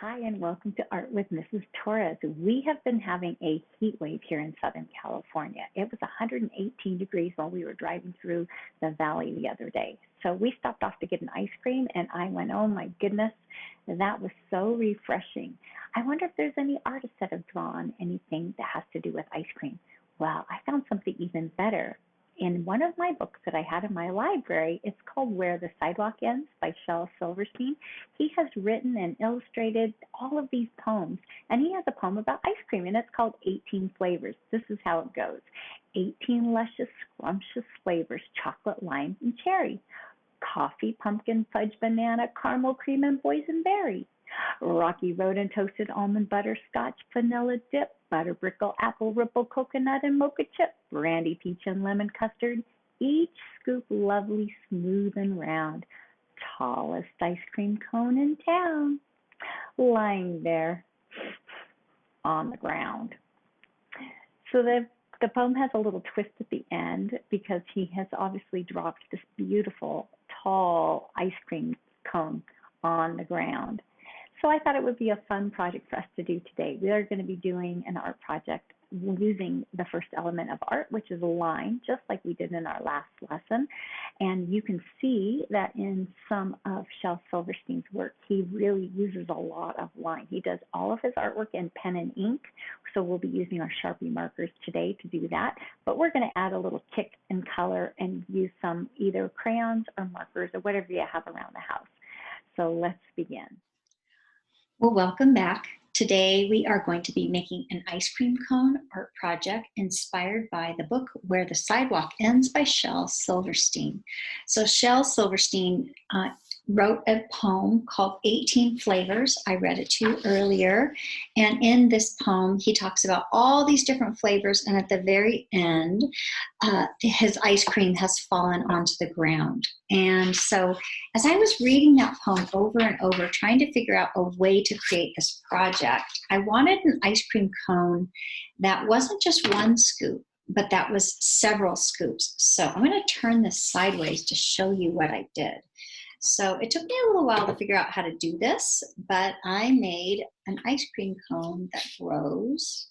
Hi, and welcome to Art with Mrs. Torres. We have been having a heat wave here in Southern California. It was 118 degrees while we were driving through the valley the other day. So we stopped off to get an ice cream, and I went, oh my goodness, that was so refreshing. I wonder if there's any artists that have drawn anything that has to do with ice cream. Well, I found something even better. In one of my books that I had in my library, it's called Where the Sidewalk Ends by SHEL Silverstein. He has written and illustrated all of these poems, and he has a poem about ice cream, and it's called 18 Flavors. This is how it goes. 18 luscious, scrumptious flavors, chocolate, lime, and cherry. Coffee, pumpkin, fudge, banana, caramel, cream, and boysenberry. Rocky Road and toasted almond butter, scotch, vanilla dip, butter brickle, apple ripple, coconut, and mocha chip, brandy, peach, and lemon custard. Each scoop lovely, smooth, and round. Tallest ice cream cone in town, lying there on the ground. So the poem has a little twist at the end because he has obviously dropped this beautiful, tall ice cream cone on the ground. So I thought it would be a fun project for us to do today. We are going to be doing an art project using the first element of art, which is a line, just like we did in our last lesson. And you can see that in some of SHEL Silverstein's work, he really uses a lot of line. He does all of his artwork in pen and ink, so we'll be using our Sharpie markers today to do that. But we're going to add a little kick and color and use some either crayons or markers or whatever you have around the house. So let's begin. Well, welcome back. Today we are going to be making an ice cream cone art project inspired by the book Where the Sidewalk Ends by SHEL Silverstein. So SHEL Silverstein wrote a poem called 18 Flavors. I read it to you earlier. And in this poem, he talks about all these different flavors. And at the very end, his ice cream has fallen onto the ground. And so as I was reading that poem over and over, trying to figure out a way to create this project, I wanted an ice cream cone that wasn't just one scoop, but that was several scoops. So I'm going to turn this sideways to show you what I did. So it took me a little while to figure out how to do this, but I made an ice cream cone that grows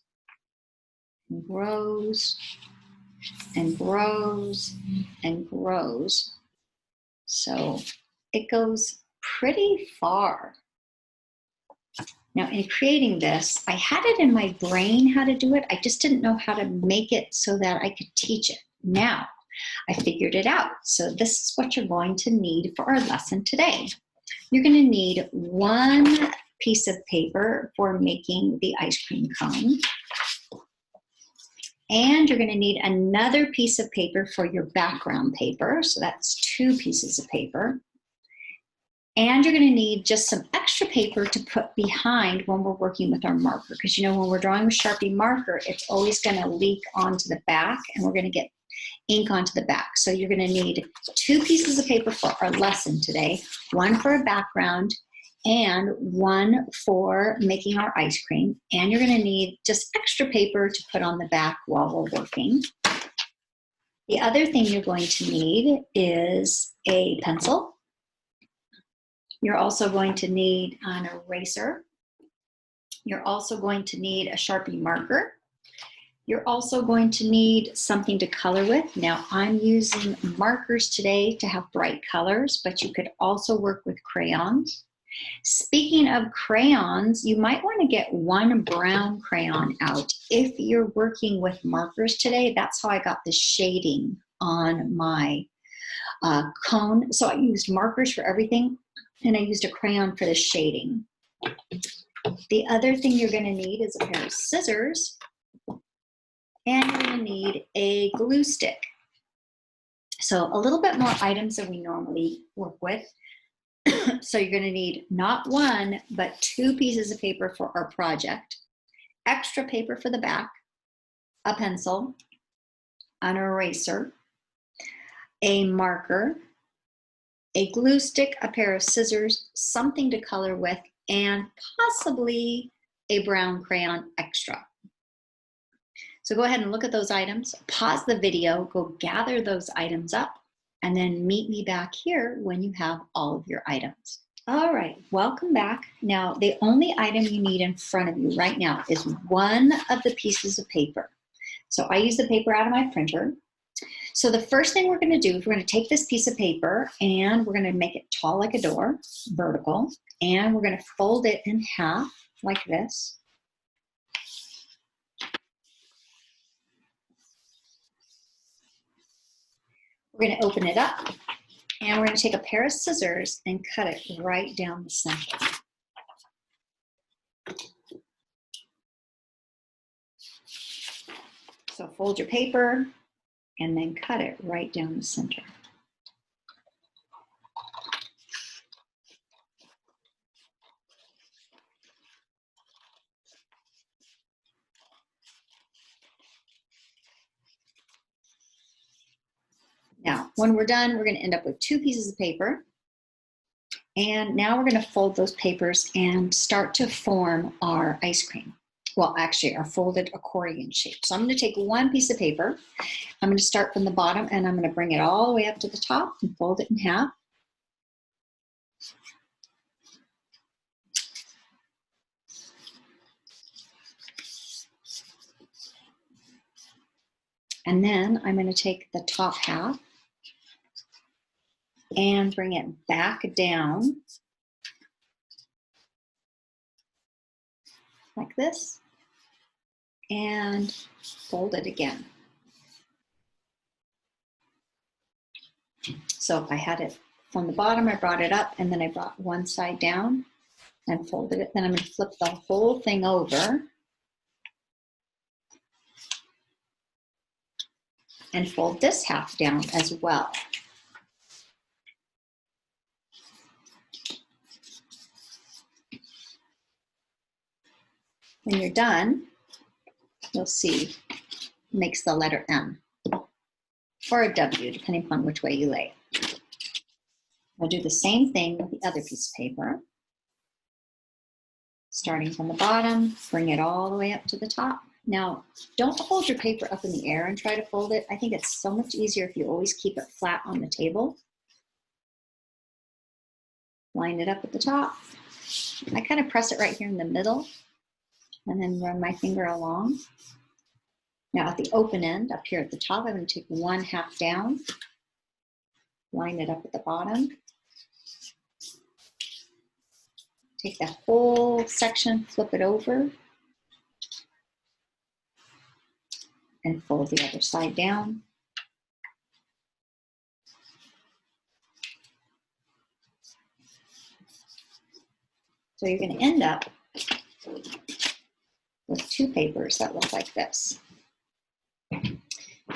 and grows and grows and grows. So it goes pretty far. Now in creating this, I had it in my brain how to do it. I just didn't know how to make it so that I could teach it. Now I figured it out. So this is what you're going to need for our lesson today. You're going to need one piece of paper for making the ice cream cone. And you're going to need another piece of paper for your background paper. So that's 2 pieces of paper. And you're going to need just some extra paper to put behind when we're working with our marker. Because you know, when we're drawing with Sharpie marker, it's always going to leak onto the back and we're going to get ink onto the back. So you're going to need 2 pieces of paper for our lesson today, one for a background and one for making our ice cream. And you're going to need just extra paper to put on the back while we're working. The other thing you're going to need is a pencil. You're also going to need an eraser. You're also going to need a Sharpie marker. You're also going to need something to color with. Now I'm using markers today to have bright colors, but you could also work with crayons. Speaking of crayons, you might want to get one brown crayon out. If you're working with markers today, that's how I got the shading on my cone. So I used markers for everything, and I used a crayon for the shading. The other thing you're going to need is a pair of scissors. And you're going to need a glue stick. So a little bit more items than we normally work with. So you're going to need not 1, but 2 pieces of paper for our project, extra paper for the back, a pencil, an eraser, a marker, a glue stick, a pair of scissors, something to color with, and possibly a brown crayon extra. So go ahead and look at those items, pause the video, go gather those items up, and then meet me back here when you have all of your items. All right, welcome back. Now, the only item you need in front of you right now is one of the pieces of paper. So I use the paper out of my printer. So the first thing we're going to do is we're going to take this piece of paper and we're going to make it tall like a door, vertical, and we're going to fold it in half like this. We're going to open it up and we're going to take a pair of scissors and cut it right down the center. So fold your paper and then cut it right down the center. Now, when we're done, we're going to end up with two pieces of paper. And now we're going to fold those papers and start to form our ice cream. Well, actually, our folded accordion shape. So I'm going to take one piece of paper. I'm going to start from the bottom and I'm going to bring it all the way up to the top and fold it in half. And then I'm going to take the top half and bring it back down like this and fold it again. So if I had it from the bottom, I brought it up and then I brought one side down and folded it. Then I'm going to flip the whole thing over and fold this half down as well. When you're done, you'll see it makes the letter M or a W, depending upon which way you lay it. We'll do the same thing with the other piece of paper. Starting from the bottom, bring it all the way up to the top. Now, don't hold your paper up in the air and try to fold it. I think it's so much easier if you always keep it flat on the table. Line it up at the top. I kind of press it right here in the middle and then run my finger along. Now at the open end, up here at the top, I'm going to take one half down, line it up at the bottom. Take that whole section, flip it over, and fold the other side down. So you're going to end up with two papers that look like this.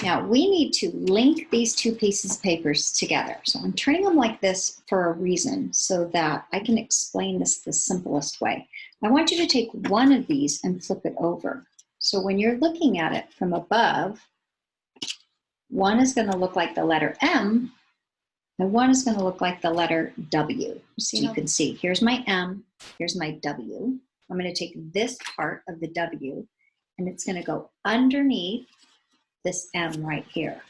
Now we need to link these two pieces of papers together. So I'm turning them like this for a reason so that I can explain this the simplest way. I want you to take one of these and flip it over. So when you're looking at it from above, one is going to look like the letter M and one is going to look like the letter W. So you can see, here's my M, here's my W. I'm going to take this part of the W and it's going to go underneath this M right here.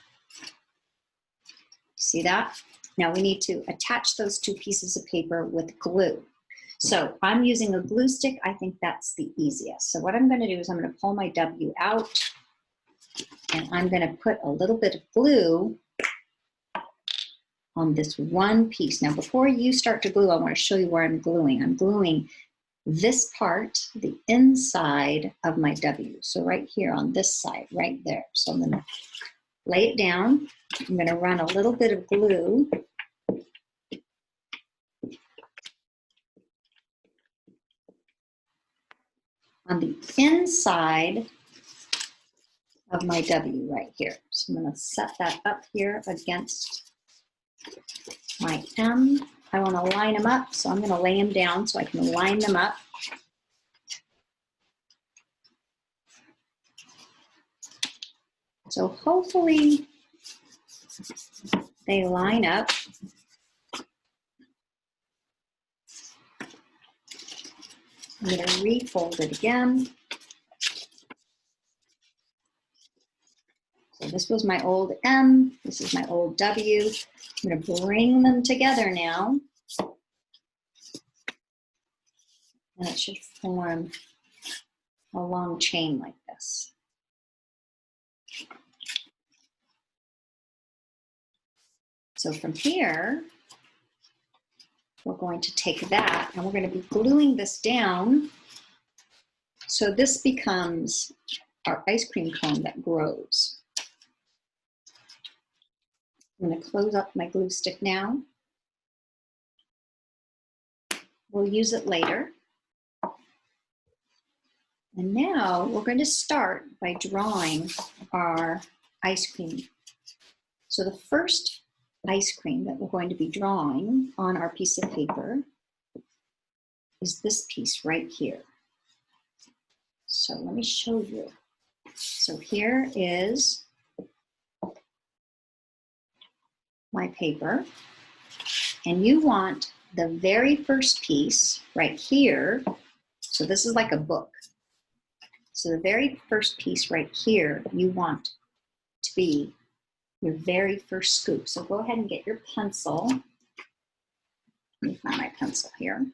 See that? Now we need to attach those two pieces of paper with glue. So I'm using a glue stick. I think that's the easiest. So what I'm going to do is I'm going to pull my W out and I'm going to put a little bit of glue on this one piece. Now before you start to glue, I want to show you where I'm gluing. I'm gluing this part, the inside of my W. So right here on this side, right there. So I'm going to lay it down. I'm going to run a little bit of glue on the inside of my W right here. So I'm going to set that up here against my M. I want to line them up, so I'm going to lay them down so I can line them up. So hopefully they line up. I'm going to refold it again. So this was my old M, this is my old W. I'm going to bring them together now. And it should form a long chain like this. So from here, we're going to take that and we're going to be gluing this down. So this becomes our ice cream cone that grows. I'm going to close up my glue stick now. We'll use it later. And now we're going to start by drawing our ice cream. So the first ice cream that we're going to be drawing on our piece of paper is this piece right here. So let me show you. So here is my paper, and you want the very first piece right here. So this is like a book. So the very first piece right here, you want to be your very first scoop. So go ahead and get your pencil. Let me find my pencil here.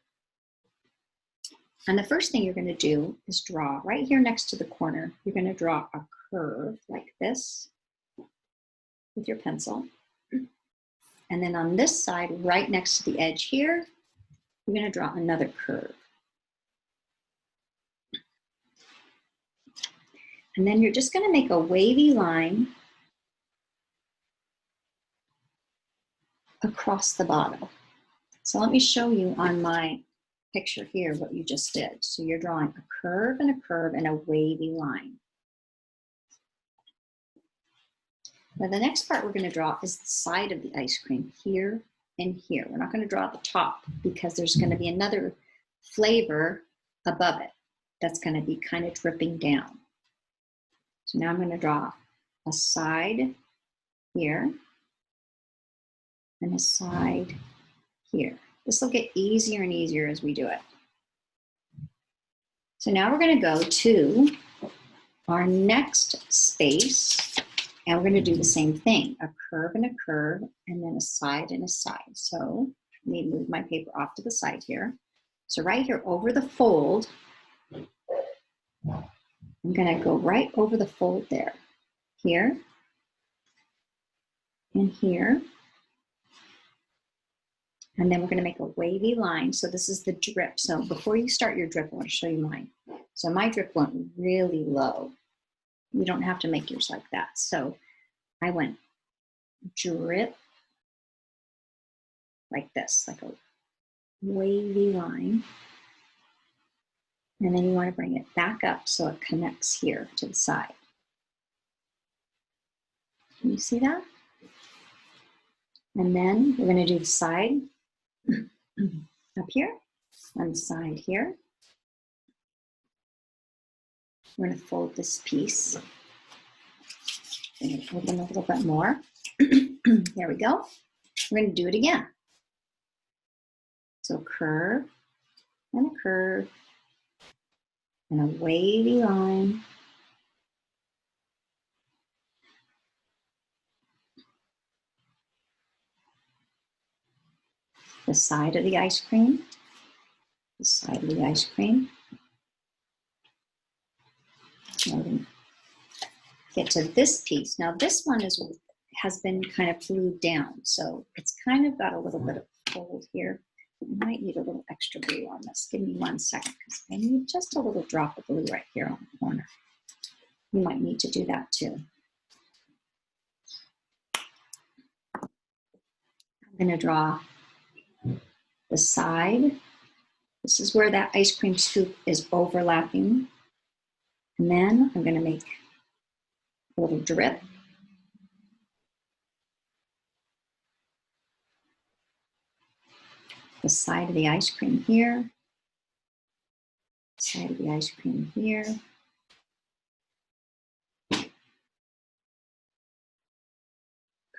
And the first thing you're going to do is draw right here next to the corner. You're going to draw a curve like this with your pencil. And then on this side, right next to the edge here, you're going to draw another curve. And then you're just going to make a wavy line across the bottom. So let me show you on my picture here what you just did. So you're drawing a curve and a wavy line. Now the next part we're going to draw is the side of the ice cream, here and here. We're not going to draw the top because there's going to be another flavor above it that's going to be kind of dripping down. So now I'm going to draw a side here and a side here. This will get easier and easier as we do it. So now we're going to go to our next space, and we're going to do the same thing, a curve, and then a side and a side. So let me move my paper off to the side here. So right here over the fold, I'm going to go right over the fold there, here and here. And then we're going to make a wavy line. So this is the drip. So before you start your drip, I want to show you mine. So my drip went really low. You don't have to make yours like that. So I went drip like this, like a wavy line. And then you want to bring it back up so it connects here to the side. Can you see that? And then we're going to do the side up here, on the side here. We're going to fold this piece. And open a little bit more. There we go. We're going to do it again. So curve and a curve and a wavy line. The side of the ice cream. The side of the ice cream. Now we're going to get to this piece. Now this one has been kind of glued down, so it's kind of got a little bit of fold here. I might need a little extra glue on this. Give me 1 second, because I need just a little drop of glue right here on the corner. You might need to do that too. I'm going to draw the side. This is where that ice cream scoop is overlapping. And then I'm going to make a little drip. The side of the ice cream here. Side of the ice cream here.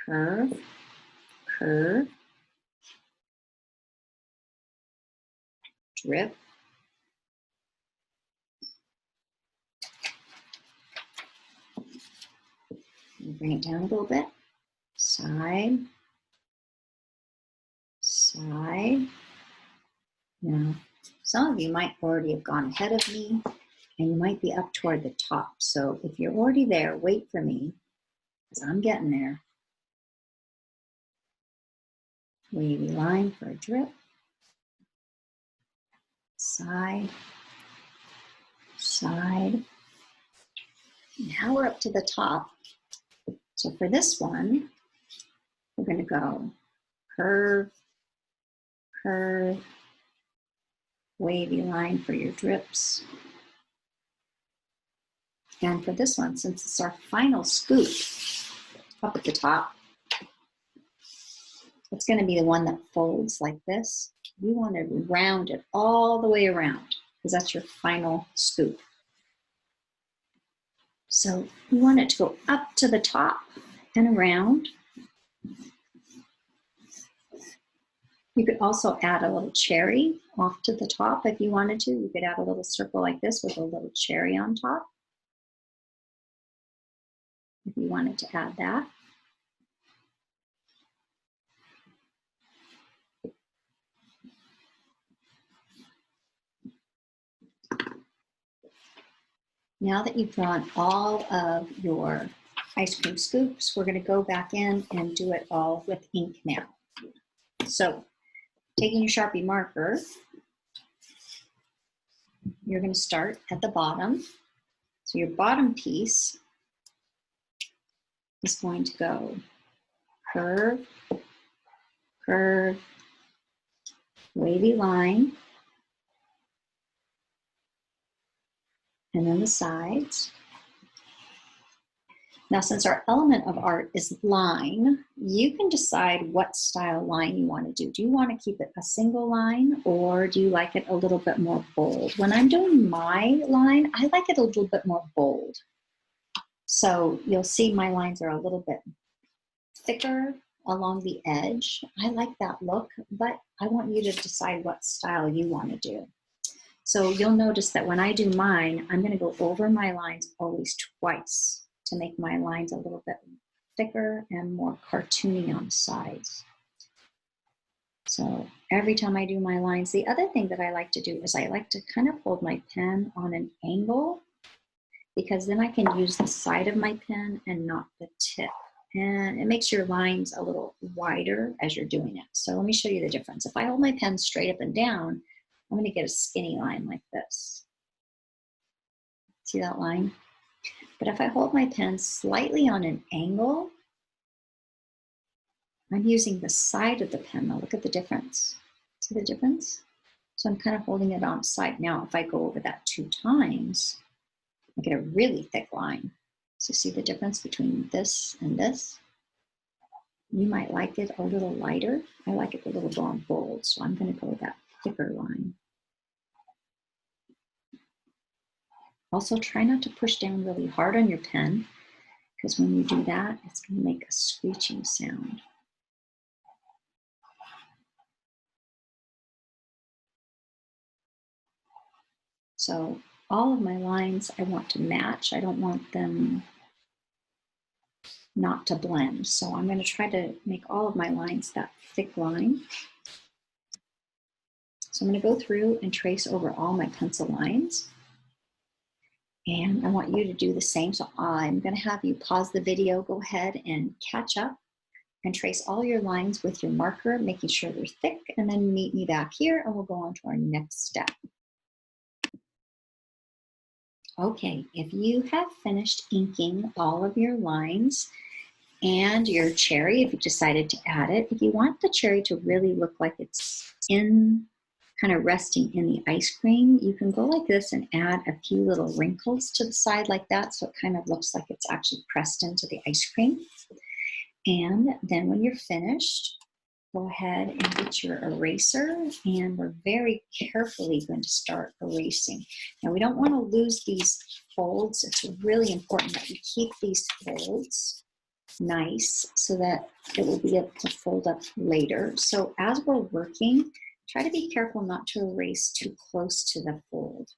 Curve, curve, drip. Bring it down a little bit. Side, side. Now Some of you might already have gone ahead of me, and you might be up toward the top. So if you're already there, wait for me, because I'm getting there. Wavy line for a drip. Side, side. Now we're up to the top. So for this one, we're going to go curve, curve, wavy line for your drips. And for this one, since it's our final scoop up at the top, it's going to be the one that folds like this. You want to round it all the way around because that's your final scoop. So you want it to go up to the top and around. You could also add a little cherry off to the top if you wanted to. You could add a little circle like this with a little cherry on top if you wanted to add that. Now that you've drawn all of your ice cream scoops, we're going to go back in and do it all with ink now. So taking your Sharpie marker, you're going to start at the bottom. So your bottom piece is going to go curve, curve, wavy line, and then the sides. Now, since our element of art is line, you can decide what style line you want to do. Do you want to keep it a single line, or do you like it a little bit more bold? When I'm doing my line, I like it a little bit more bold. So you'll see my lines are a little bit thicker along the edge. I like that look, but I want you to decide what style you want to do. So you'll notice that when I do mine, I'm going to go over my lines always twice to make my lines a little bit thicker and more cartoony on the sides. So every time I do my lines, the other thing that I like to do is I like to kind of hold my pen on an angle, because then I can use the side of my pen and not the tip. And it makes your lines a little wider as you're doing it. So let me show you the difference. If I hold my pen straight up and down, I'm going to get a skinny line like this. See that line? But if I hold my pen slightly on an angle, I'm using the side of the pen. Now look at the difference. See the difference? So I'm kind of holding it on side. Now if I go over that 2 times, I get a really thick line. So see the difference between this and this? You might like it a little lighter. I like it a little more bold, so I'm going to go with that thicker line. Also, try not to push down really hard on your pen, because when you do that, it's going to make a screeching sound. So all of my lines I want to match. I don't want them not to blend. So I'm going to try to make all of my lines that thick line. So I'm going to go through and trace over all my pencil lines. And I want you to do the same. So I'm going to have you pause the video, go ahead and catch up and trace all your lines with your marker, making sure they're thick, and then meet me back here and we'll go on to our next step. Okay, if you have finished inking all of your lines and your cherry, if you decided to add it, if you want the cherry to really look like it's kind of resting in the ice cream, you can go like this and add a few little wrinkles to the side like that, so it kind of looks like it's actually pressed into the ice cream. And then when you're finished, go ahead and get your eraser, and we're very carefully going to start erasing. Now we don't want to lose these folds. It's really important that we keep these folds nice so that it will be able to fold up later. So as we're working, try to be careful not to erase too close to the fold.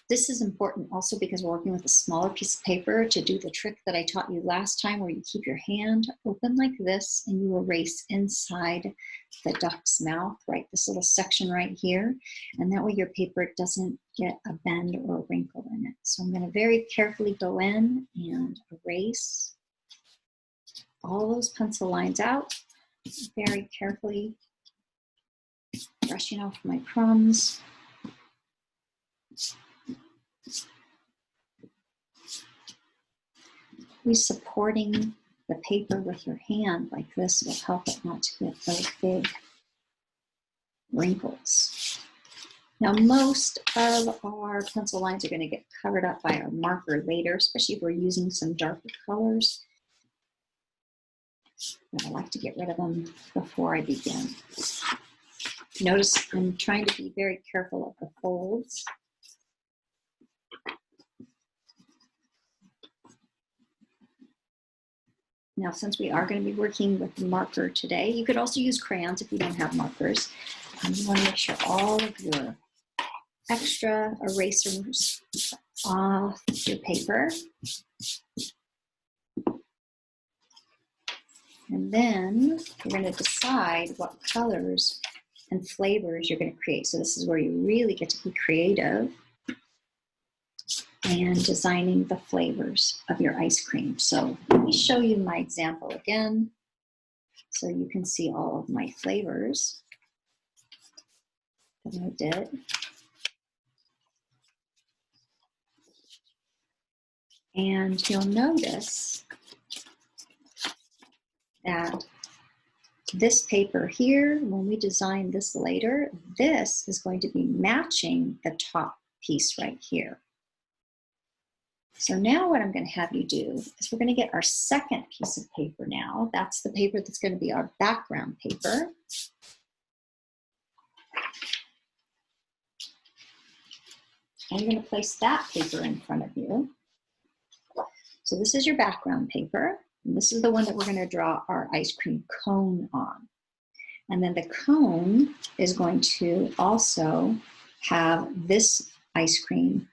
This is important also because we're working with a smaller piece of paper to do the trick that I taught you last time, where you keep your hand open like this and you erase inside the duck's mouth, right? This little section right here. And that way your paper doesn't get a bend or a wrinkle in it. So I'm going to very carefully go in and erase all those pencil lines out, very carefully brushing off my crumbs. Supporting the paper with your hand like this will help it not to get those big wrinkles. Now, most of our pencil lines are going to get covered up by our marker later, especially if we're using some darker colors. But I like to get rid of them before I begin. Notice I'm trying to be very careful of the folds. Now, since we are going to be working with marker today, you could also use crayons if you don't have markers. You want to make sure all of your extra erasers off your paper. And then you're going to decide what colors and flavors you're going to create. So this is where you really get to be creative and designing the flavors of your ice cream. So let me show you my example again so you can see all of my flavors that I did. And you'll notice that this paper here, when we design this later, this is going to be matching the top piece right here. So now what I'm going to have you do is we're going to get our second piece of paper now. That's the paper that's going to be our background paper. And you're going to place that paper in front of you. So this is your background paper. And this is the one that we're going to draw our ice cream cone on. And then the cone is going to also have this ice cream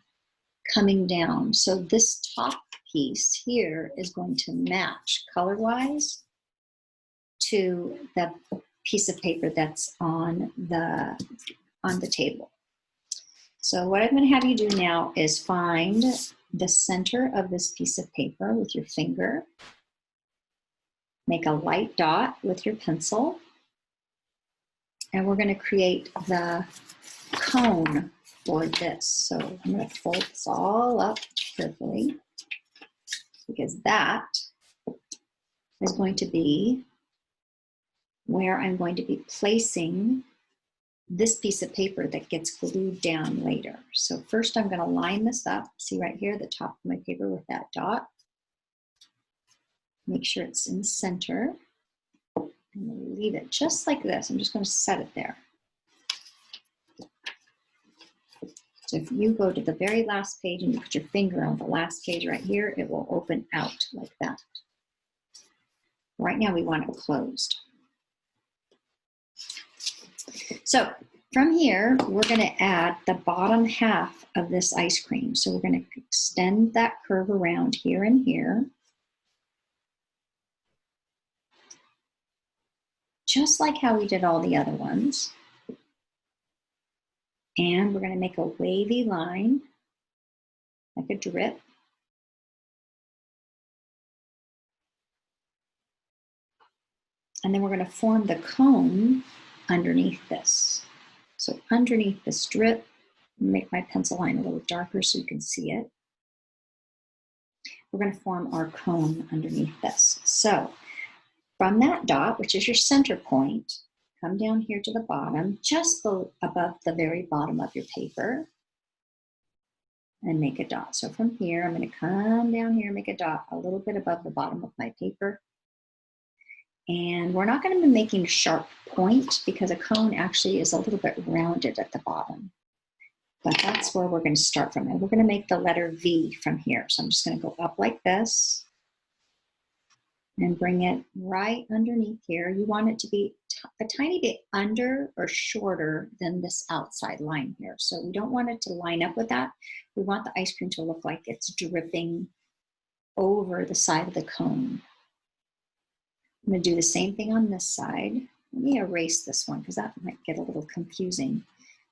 coming down. So this top piece here is going to match color-wise to the piece of paper that's on the table. So what I'm going to have you do now is find the center of this piece of paper with your finger. Make a light dot with your pencil. And we're going to create the cone for this. So I'm going to fold this all up carefully because that is going to be where I'm going to be placing this piece of paper that gets glued down later. So first I'm going to line this up. See right here, the top of my paper with that dot. Make sure it's in the center. And leave it just like this. I'm just going to set it there. So if you go to the very last page and you put your finger on the last page right here, it will open out like that. Right now we want it closed. So from here, we're going to add the bottom half of this ice cream. So we're going to extend that curve around here and here. Just like how we did all the other ones. And we're going to make a wavy line, like a drip. And then we're going to form the cone underneath this. So underneath this drip, make my pencil line a little darker so you can see it. We're going to form our cone underneath this. So from that dot, which is your center point, come down here to the bottom, just above the very bottom of your paper, and make a dot. So from here, I'm going to come down here and make a dot a little bit above the bottom of my paper. And we're not going to be making a sharp point because a cone actually is a little bit rounded at the bottom. But that's where we're going to start from. And we're going to make the letter V from here. So I'm just going to go up like this. and bring it right underneath here. You want it to be a tiny bit under or shorter than this outside line here. So we don't want it to line up with that. We want the ice cream to look like it's dripping over the side of the cone. I'm going to do the same thing on this side. Let me erase this one because that might get a little confusing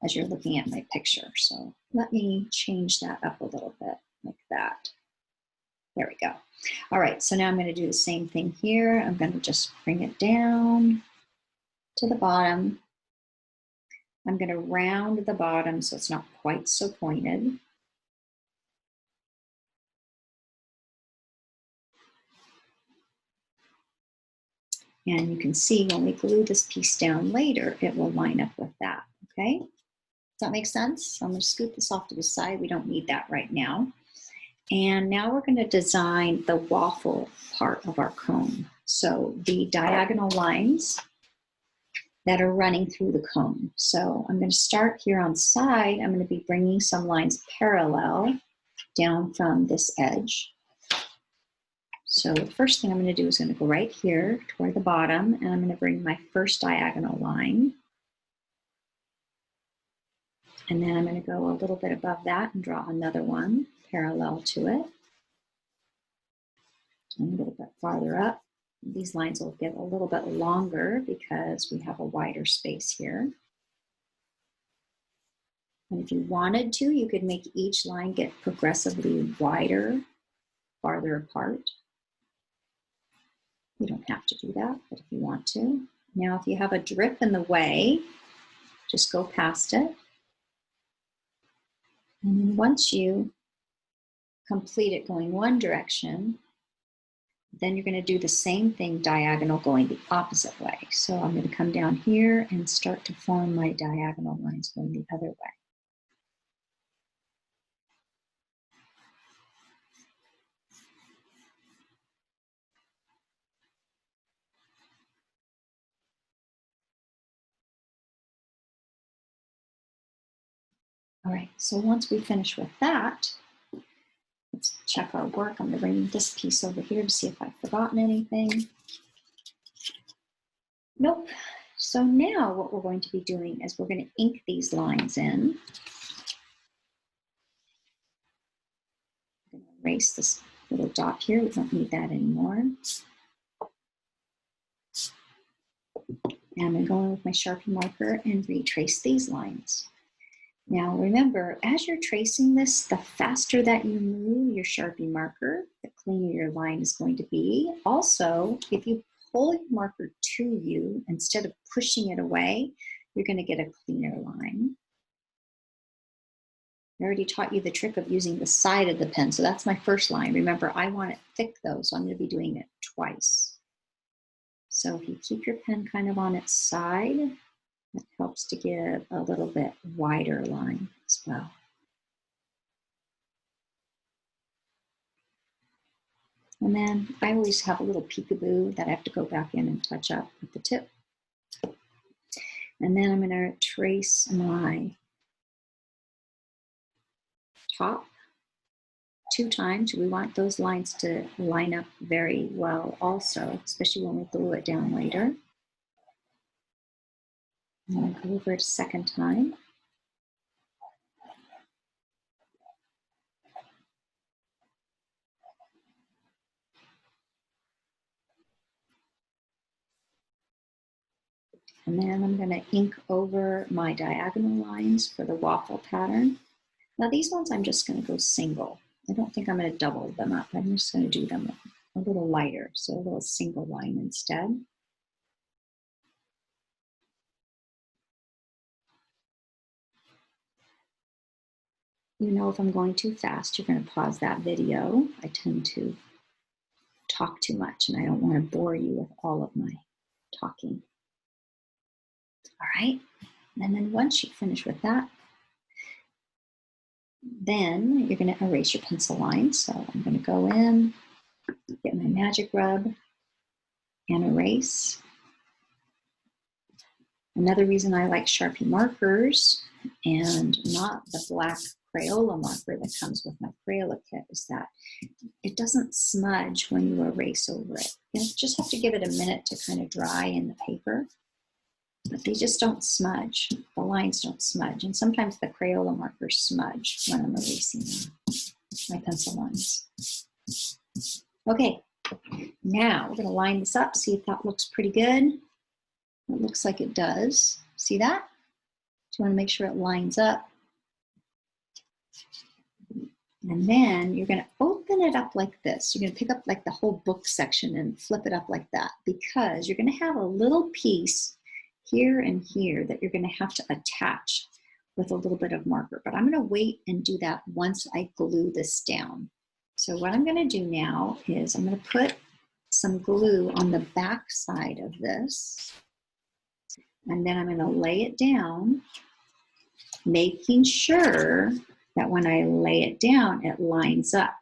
as you're looking at my picture. So let me change that up a little bit like that. There we go. All right, so now I'm going to do the same thing here. I'm going to just bring it down to the bottom. I'm going to round the bottom so it's not quite so pointed. And you can see when we glue this piece down later, it will line up with that, okay? Does that make sense? So I'm going to scoot this off to the side. We don't need that right now. And now we're going to design the waffle part of our cone. So the diagonal lines that are running through the cone. So I'm going to start here on the side. I'm going to be bringing some lines parallel down from this edge. So the first thing I'm going to do is going to go right here toward the bottom, and I'm going to bring my first diagonal line. And then I'm going to go a little bit above that and draw another one parallel to it. And a little bit farther up. These lines will get a little bit longer because we have a wider space here. And if you wanted to, you could make each line get progressively wider, farther apart. You don't have to do that, but if you want to. Now, if you have a drip in the way, just go past it. And once you complete it going one direction, then you're going to do the same thing diagonal going the opposite way. So I'm going to come down here and start to form my diagonal lines going the other way. All right, so once we finish with that, let's check our work. I'm going to bring this piece over here to see if I've forgotten anything. Nope. So now what we're going to be doing is we're going to ink these lines in. I'm going to erase this little dot here. We don't need that anymore. And I'm going to go in with my Sharpie marker and retrace these lines. Now remember, as you're tracing this, the faster that you move your Sharpie marker, the cleaner your line is going to be. Also, if you pull your marker to you instead of pushing it away, you're going to get a cleaner line. I already taught you the trick of using the side of the pen, so that's my first line. Remember, I want it thick though, so I'm going to be doing it twice. So if you keep your pen kind of on its side, that helps to give a little bit wider line as well. And then I always have a little peekaboo that I have to go back in and touch up at the tip. And then I'm going to trace my top 2 times. We want those lines to line up very well also, especially when we glue it down later. I'm going to go over it a second time. And then I'm going to ink over my diagonal lines for the waffle pattern. Now these ones I'm just going to go single. I don't think I'm going to double them up. I'm just going to do them a little lighter, so a little single line instead. You know, if I'm going too fast, you're going to pause that video. I tend to talk too much and I don't want to bore you with all of my talking. All right, and then once you finish with that, then you're going to erase your pencil lines. So I'm going to go in, get my magic rub, and erase. Another reason I like Sharpie markers and not the black Crayola marker that comes with my Crayola kit is that it doesn't smudge when you erase over it. You just have to give it a minute to kind of dry in the paper, but they just don't smudge. The lines don't smudge, and sometimes the Crayola markers smudge when I'm erasing them, my pencil ones. Okay, now we're going to line this up, see if that looks pretty good. It looks like it does. See that? So you want to make sure it lines up. And then you're going to open it up like this. You're going to pick up like the whole book section and flip it up like that, because you're going to have a little piece here and here that you're going to have to attach with a little bit of marker. But I'm going to wait and do that once I glue this down. So what I'm going to do now is I'm going to put some glue on the back side of this. And then I'm going to lay it down, making sure that when I lay it down, it lines up.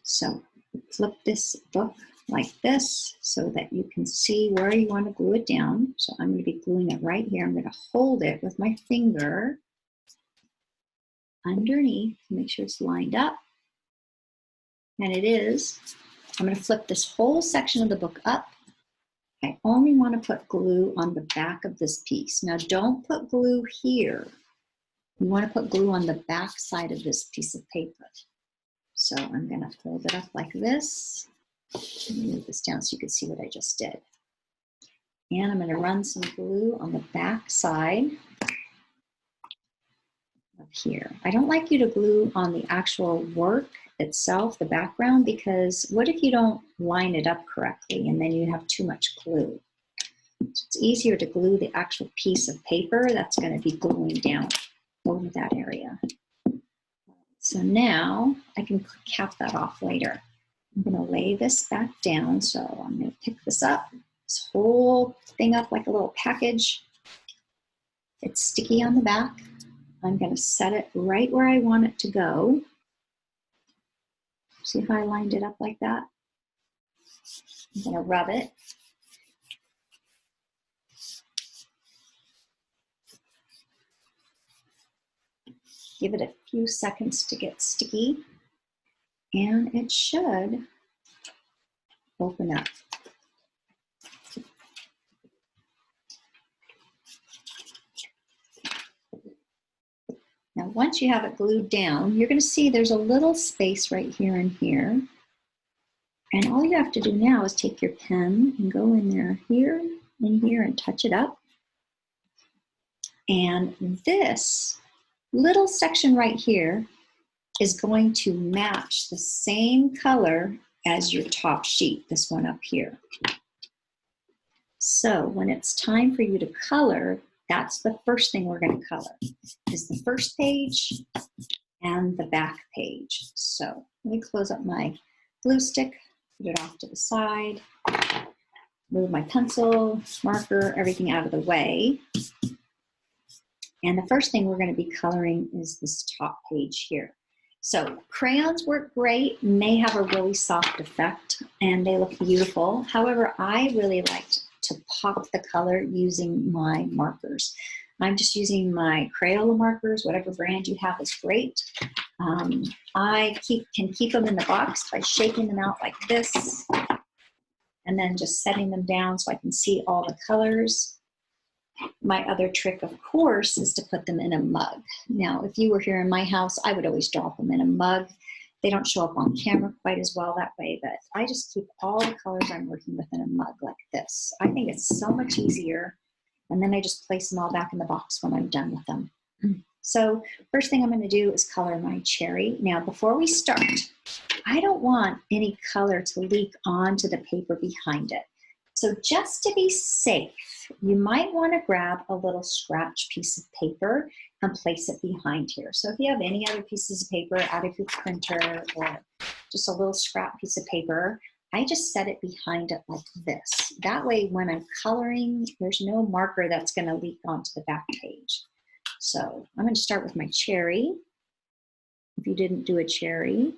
So flip this book like this so that you can see where you want to glue it down. So I'm going to be gluing it right here. I'm going to hold it with my finger underneath to make sure it's lined up. And it is. I'm going to flip this whole section of the book up. I only want to put glue on the back of this piece. Now don't put glue here. You want to put glue on the back side of this piece of paper. So I'm going to fold it up like this. Move this down so you can see what I just did. And I'm going to run some glue on the back side of here. I don't like you to glue on the actual work itself, the background, because what if you don't line it up correctly and then you have too much glue? So it's easier to glue the actual piece of paper that's going to be gluing down over that area. So now I can cap that off later. I'm going to lay this back down. So I'm going to pick this up, this whole thing up like a little package. It's sticky on the back. I'm going to set it right where I want it to go. See if I lined it up like that? I'm going to rub it. Give it a few seconds to get sticky, and it should open up. Now, once you have it glued down, you're going to see there's a little space right here and here. And all you have to do now is take your pen and go in there here and here and touch it up. And this little section right here is going to match the same color as your top sheet, this one up here. So when it's time for you to color, that's the first thing we're going to color, is the first page and the back page. So let me close up my glue stick, put it off to the side, move my pencil, marker, everything out of the way. And the first thing we're going to be coloring is this top page here. So crayons work great, and they have a really soft effect, and they look beautiful. However, I really liked to pop the color using my markers. I'm just using my Crayola markers, whatever brand you have is great. I can keep them in the box by shaking them out like this, and then just setting them down so I can see all the colors. My other trick, of course, is to put them in a mug. Now, if you were here in my house, I would always drop them in a mug. They don't show up on camera quite as well that way, but I just keep all the colors I'm working with in a mug like this. I think it's so much easier, and then I just place them all back in the box when I'm done with them. So first thing I'm going to do is color my cherry. Now, before we start, I don't want any color to leak onto the paper behind it. So just to be safe, you might want to grab a little scratch piece of paper and place it behind here. So if you have any other pieces of paper out of your printer or just a little scrap piece of paper, I just set it behind it like this. That way when I'm coloring, there's no marker that's going to leak onto the back page. So I'm going to start with my cherry. If you didn't do a cherry,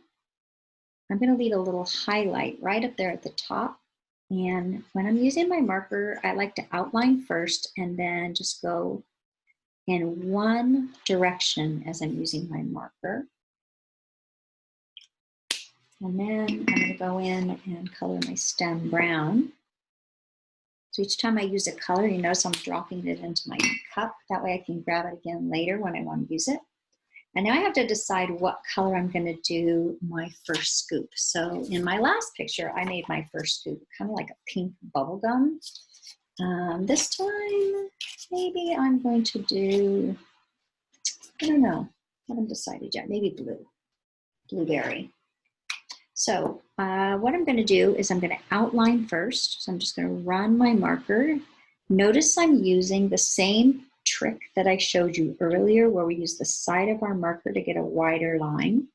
I'm going to leave a little highlight right up there at the top. And when I'm using my marker, I like to outline first and then just go in one direction as I'm using my marker. And then I'm going to go in and color my stem brown. So each time I use a color, you notice I'm dropping it into my cup. That way I can grab it again later when I want to use it. And now I have to decide what color I'm going to do my first scoop. So in my last picture, I made my first scoop kind of like a pink bubble gum. This time, maybe I'm going to do, I don't know, I haven't decided yet, maybe blueberry. So what I'm going to do is I'm going to outline first. So I'm just going to run my marker. Notice I'm using the same trick that I showed you earlier where we use the side of our marker to get a wider line.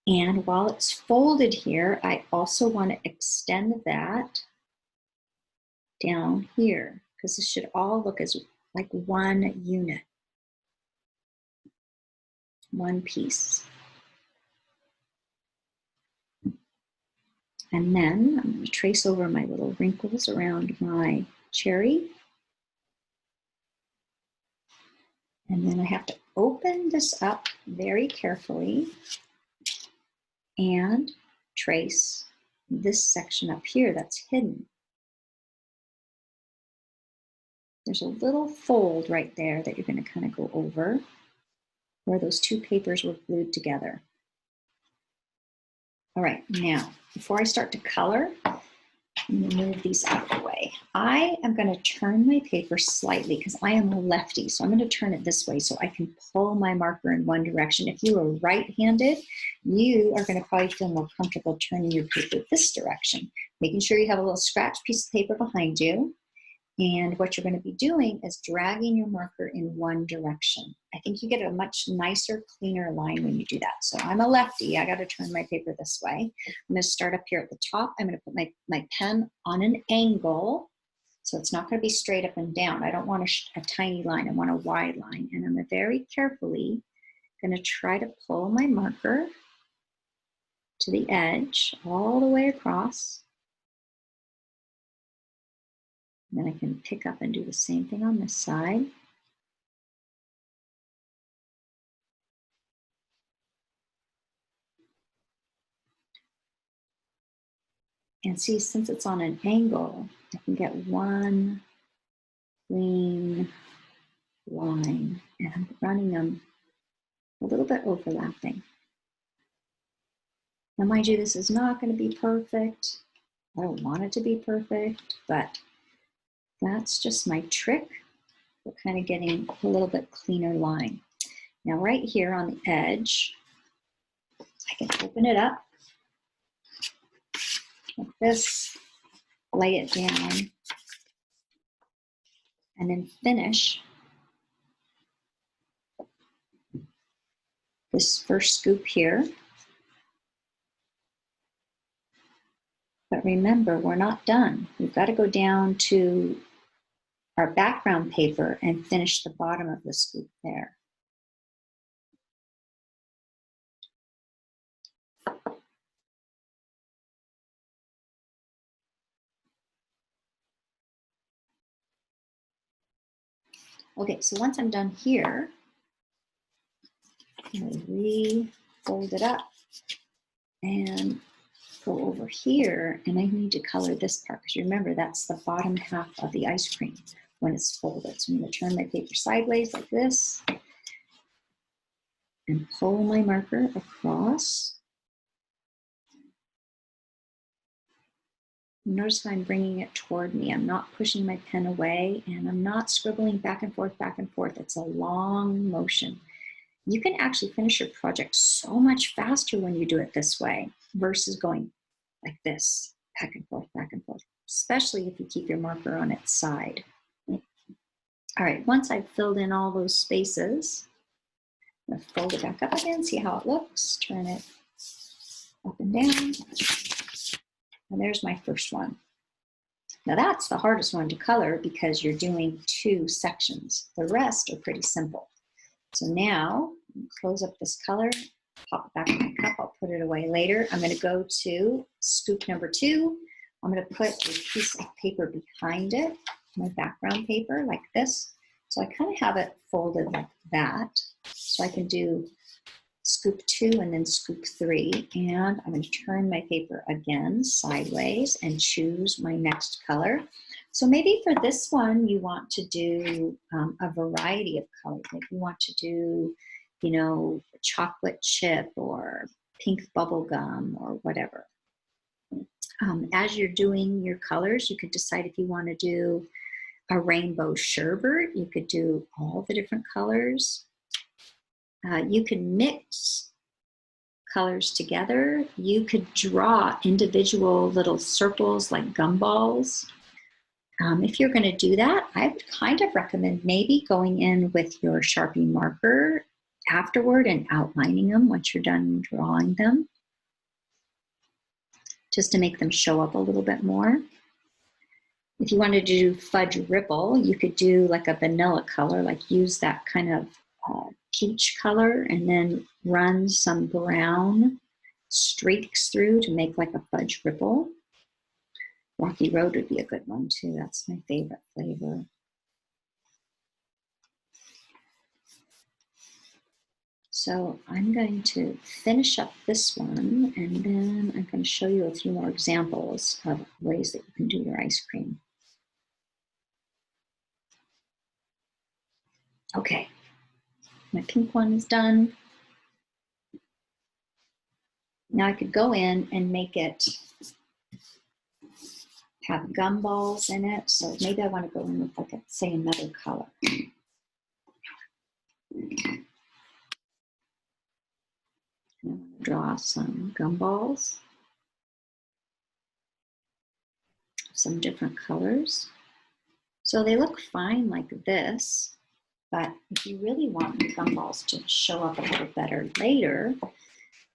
And while it's folded here, I also want to extend that down here because this should all look as like one unit, one piece. And then I'm going to trace over my little wrinkles around my cherry. And then I have to open this up very carefully and trace this section up here that's hidden. There's a little fold right there that you're going to kind of go over where those two papers were glued together. All right, now, before I start to color, I'm going to move these out of the way. I am going to turn my paper slightly because I am a lefty, so I'm going to turn it this way so I can pull my marker in one direction. If you are right-handed, you are going to probably feel more comfortable turning your paper this direction, making sure you have a little scratch piece of paper behind you. And what you're going to be doing is dragging your marker in one direction. I think you get a much nicer, cleaner line when you do that. So I'm a lefty. I got to turn my paper this way. I'm going to start up here at the top. I'm going to put my pen on an angle. So it's not going to be straight up and down. I don't want a tiny line. I want a wide line. And I'm very carefully going to try to pull my marker to the edge all the way across. Then I can pick up and do the same thing on this side. And see, since it's on an angle, I can get one clean line, and I'm running them a little bit overlapping. Now, mind you, this is not going to be perfect. I don't want it to be perfect, but that's just my trick for kind of getting a little bit cleaner line. Now, right here on the edge, I can open it up like this, lay it down, and then finish this first scoop here. But remember, we're not done. We've got to go down to our background paper and finish the bottom of the scoop there. Okay, so once I'm done here, I'm going to re-fold it up and go over here, and I need to color this part because remember that's the bottom half of the ice cream when it's folded. So I'm going to turn my paper sideways like this and pull my marker across. Notice how I'm bringing it toward me. I'm not pushing my pen away, and I'm not scribbling back and forth, back and forth. It's a long motion. You can actually finish your project so much faster when you do it this way versus going like this, back and forth, especially if you keep your marker on its side. All right, once I've filled in all those spaces, I'm gonna fold it back up again, see how it looks, turn it up and down. And there's my first one. Now that's the hardest one to color because you're doing two sections. The rest are pretty simple. So now, close up this color, pop it back in my cup, I'll put it away later. I'm gonna go to scoop number 2. I'm gonna put a piece of paper behind it, my background paper like this. So I kind of have it folded like that. So I can do scoop 2 and then scoop 3. And I'm going to turn my paper again sideways and choose my next color. So maybe for this one, you want to do a variety of colors. Maybe you want to do, you know, chocolate chip or pink bubble gum or whatever. As you're doing your colors, you could decide if you want to do a rainbow sherbet. You could do all the different colors. You can mix colors together. You could draw individual little circles like gumballs. If you're going to do that, I would kind of recommend maybe going in with your Sharpie marker afterward and outlining them once you're done drawing them, just to make them show up a little bit more. If you wanted to do fudge ripple, you could do like a vanilla color, like use that kind of peach color and then run some brown streaks through to make like a fudge ripple. Rocky Road would be a good one too. That's my favorite flavor. So I'm going to finish up this one, and then I'm going to show you a few more examples of ways that you can do your ice cream. Okay, my pink one is done. Now I could go in and make it have gumballs in it. So maybe I want to go in with, like, say, another color. And I'm going to draw some gumballs, some different colors. So they look fine like this, but if you really want the gumballs to show up a little better later,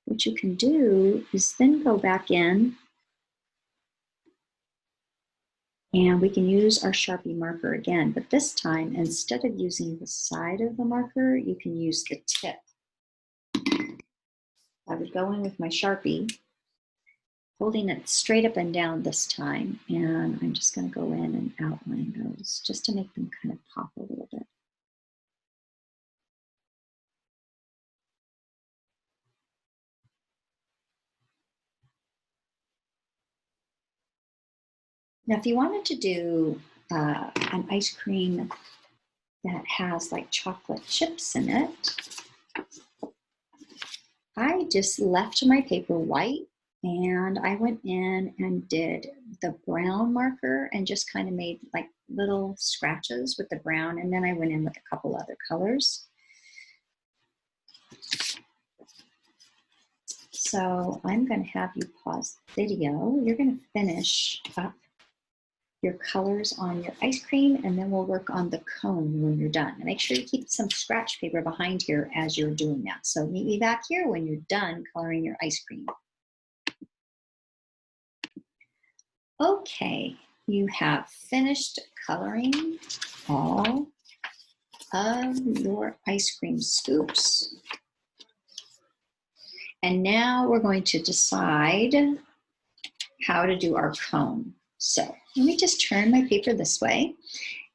what you can do is then go back in and we can use our Sharpie marker again, but this time, instead of using the side of the marker, you can use the tip. I would go in with my Sharpie, holding it straight up and down this time, and I'm just going to go in and outline those just to make them kind of pop a little bit. Now, if you wanted to do an ice cream that has like chocolate chips in it, I just left my paper white and I went in and did the brown marker and just kind of made like little scratches with the brown, and then I went in with a couple other colors. So I'm going to have you pause the video. You're going to finish up your colors on your ice cream, and then we'll work on the cone when you're done. And make sure you keep some scratch paper behind here as you're doing that. So meet me back here when you're done coloring your ice cream. Okay, you have finished coloring all of your ice cream scoops. And now we're going to decide how to do our cone. So let me just turn my paper this way.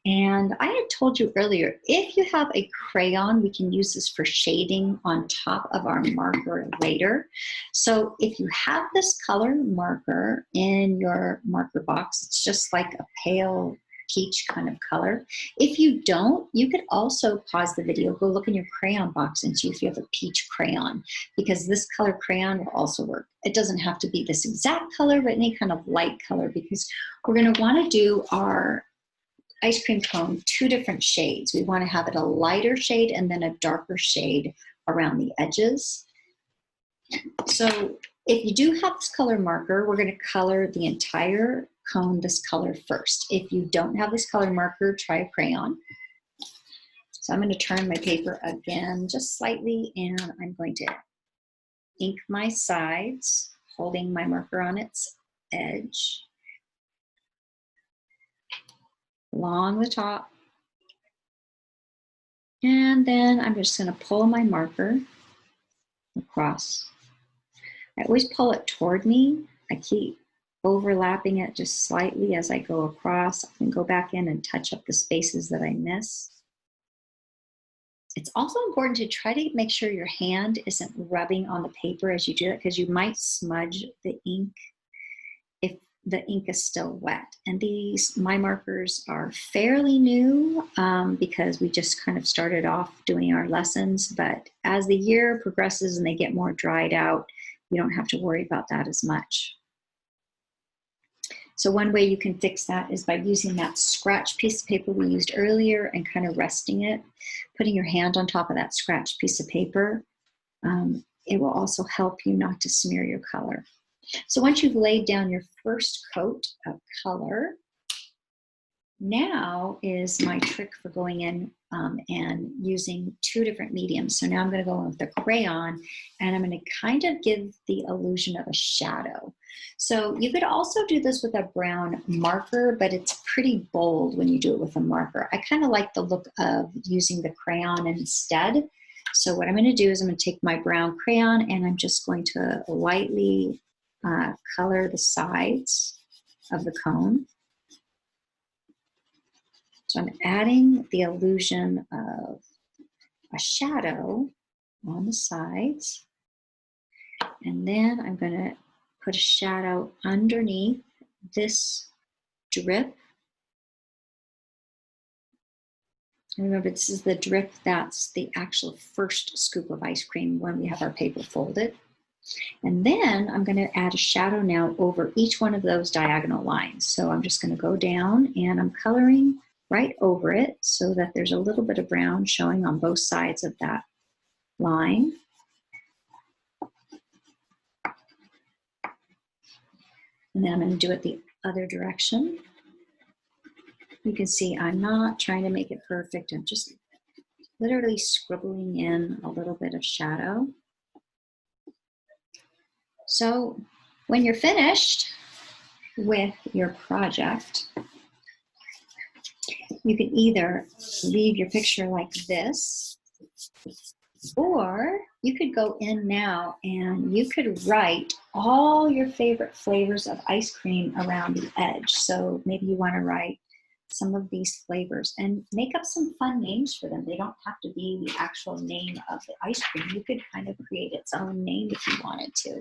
And I had told you earlier, if you have a crayon, we can use this for shading on top of our marker later. So if you have this color marker in your marker box, it's just like a pale peach kind of color. If you don't, you could also pause the video, go look in your crayon box and see if you have a peach crayon, because this color crayon will also work. It doesn't have to be this exact color, but any kind of light color, because we're going to want to do our ice cream cone 2 different shades. We want to have it a lighter shade and then a darker shade around the edges. So if you do have this color marker, we're going to color the entire cone this color first. If you don't have this color marker, try a crayon. So I'm going to turn my paper again just slightly, and I'm going to ink my sides, holding my marker on its edge, along the top. And then I'm just going to pull my marker across. I always pull it toward me. I keep overlapping it just slightly as I go across. I can go back in and touch up the spaces that I miss. It's also important to try to make sure your hand isn't rubbing on the paper as you do it, because you might smudge the ink if the ink is still wet. And my markers are fairly new because we just kind of started off doing our lessons, but as the year progresses and they get more dried out, you don't have to worry about that as much. So one way you can fix that is by using that scratch piece of paper we used earlier and kind of resting it, putting your hand on top of that scratch piece of paper. It will also help you not to smear your color. So once you've laid down your first coat of color, now is my trick for going in and using two different mediums. So now I'm going to go in with the crayon, and I'm going to kind of give the illusion of a shadow. So you could also do this with a brown marker, but it's pretty bold when you do it with a marker. I kind of like the look of using the crayon instead. So what I'm going to do is I'm going to take my brown crayon and I'm just going to lightly color the sides of the cone. So I'm adding the illusion of a shadow on the sides. And then I'm going to put a shadow underneath this drip. And remember, this is the drip, that's the actual first scoop of ice cream when we have our paper folded. And then I'm going to add a shadow now over each one of those diagonal lines. So I'm just going to go down and I'm coloring right over it so that there's a little bit of brown showing on both sides of that line. And then I'm going to do it the other direction. You can see I'm not trying to make it perfect. I'm just literally scribbling in a little bit of shadow. So when you're finished with your project, you can either leave your picture like this, or you could go in now and you could write all your favorite flavors of ice cream around the edge. So maybe you want to write some of these flavors and make up some fun names for them. They don't have to be the actual name of the ice cream. You could kind of create its own name if you wanted to.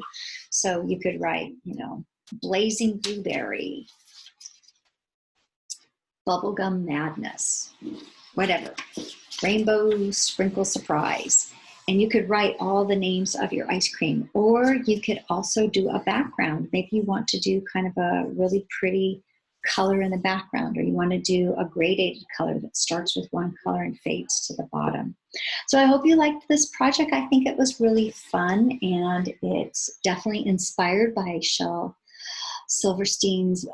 So you could write, you know, Blazing Blueberry, Bubblegum Madness, whatever, Rainbow Sprinkle Surprise. And you could write all the names of your ice cream, or you could also do a background. Maybe you want to do kind of a really pretty color in the background, or you want to do a gradated color that starts with one color and fades to the bottom. So I hope you liked this project. I think it was really fun, and it's definitely inspired by SHEL Silverstein's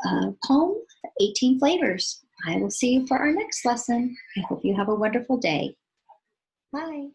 poem, 18 Flavors. I will see you for our next lesson. I hope you have a wonderful day. Bye.